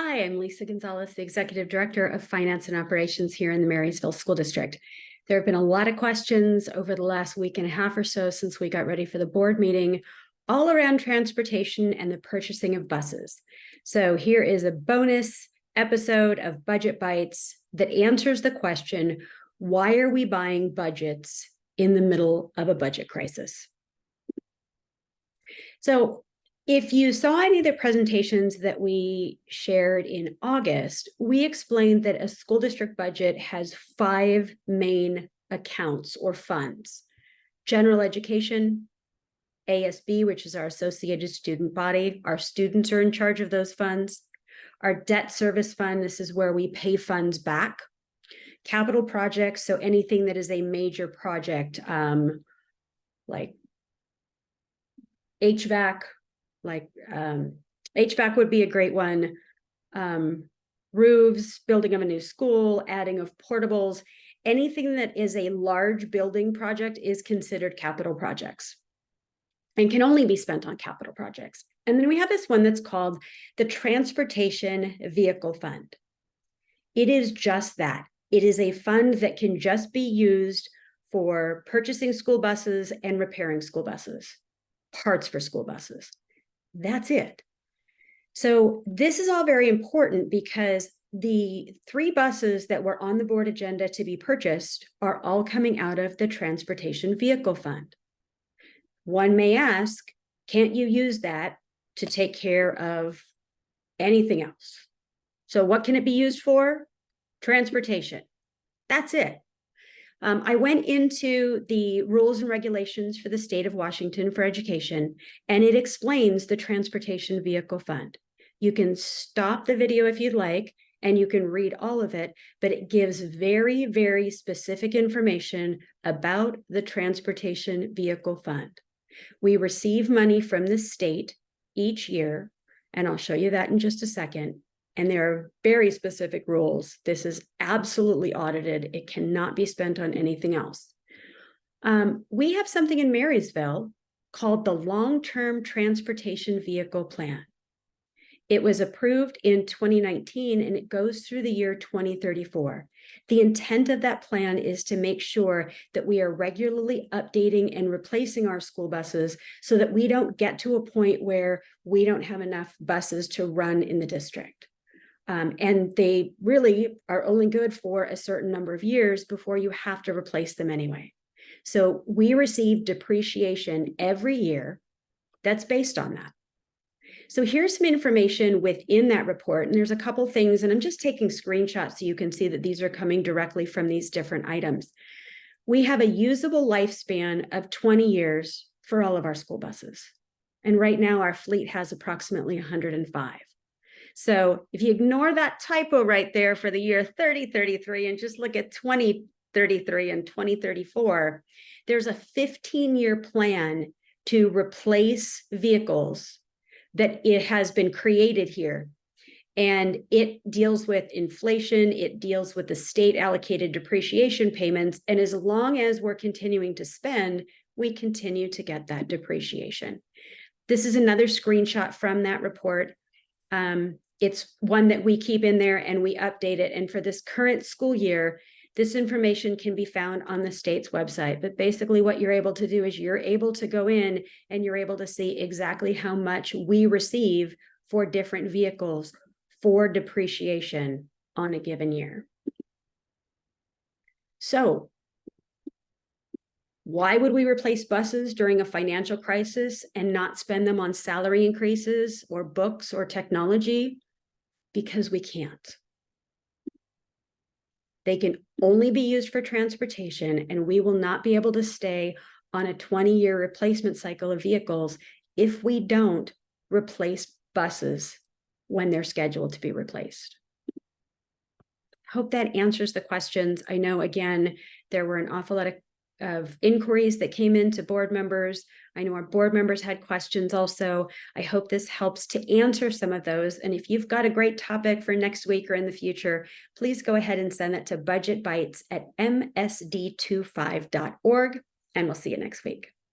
Hi, I'm Lisa Gonzalez, the Executive Director of Finance and Operations here in the Marysville School District. There have been a lot of questions over the last week and a half or so since we got ready for the board meeting, all around transportation and the purchasing of buses. So here is a bonus episode of Budget Bytes that answers the question, why are we buying budgets in the middle of a budget crisis? So if you saw any of the presentations that we shared in August, we explained that a school district budget has 5 main accounts or funds: general education, ASB, which is our associated student body. Our students are in charge of those funds. Our debt service fund, this is where we pay funds back. Capital projects, so anything that is a major project, like HVAC, HVAC would be a great one. Roofs, building of a new school, adding of portables, anything that is a large building project is considered capital projects and can only be spent on capital projects. And then we have this one that's called the Transportation Vehicle Fund. It is just that. It is a fund that can just be used for purchasing school buses and repairing school buses, parts for school buses. That's it. So this is all very important because the 3 buses that were on the board agenda to be purchased are all coming out of the Transportation Vehicle Fund. One may ask, can't you use that to take care of anything else? So what can it be used for? Transportation. That's it. I went into the rules and regulations for the state of Washington for education, and it explains the Transportation Vehicle Fund. You can stop the video if you'd like, and you can read all of it, but it gives very, very specific information about the Transportation Vehicle Fund. We receive money from the state each year, and I'll show you that in just a second. And there are very specific rules. This is absolutely audited. It cannot be spent on anything else. We have something in Marysville called the Long-Term Transportation Vehicle Plan. It was approved in 2019 and it goes through the year 2034. The intent of that plan is to make sure that we are regularly updating and replacing our school buses so that we don't get to a point where we don't have enough buses to run in the district. And they really are only good for a certain number of years before you have to replace them anyway. So we receive depreciation every year that's based on that. So here's some information within that report, and there's a couple things, and I'm just taking screenshots so you can see that these are coming directly from these different items. We have a usable lifespan of 20 years for all of our school buses. And right now our fleet has approximately 105. So if you ignore that typo right there for the year 3033 and just look at 2033 and 2034, there's a 15-year plan to replace vehicles that it has been created here. And it deals with inflation, it deals with the state allocated depreciation payments. And as long as we're continuing to spend, we continue to get that depreciation. This is another screenshot from that report. It's one that we keep in there and we update it. And for this current school year, this information can be found on the state's website. But basically what you're able to do is you're able to go in and you're able to see exactly how much we receive for different vehicles for depreciation on a given year. So why would we replace buses during a financial crisis and not spend them on salary increases or books or technology? Because we can't. They can only be used for transportation, and we will not be able to stay on a 20-year replacement cycle of vehicles if we don't replace buses when they're scheduled to be replaced. Hope that answers the questions. I know, again, there were an awful lot of inquiries that came into board members. I know our board members had questions also. I hope this helps to answer some of those. And if you've got a great topic for next week or in the future, please go ahead and send that to budgetbytes@msd25.org, and we'll see you next week.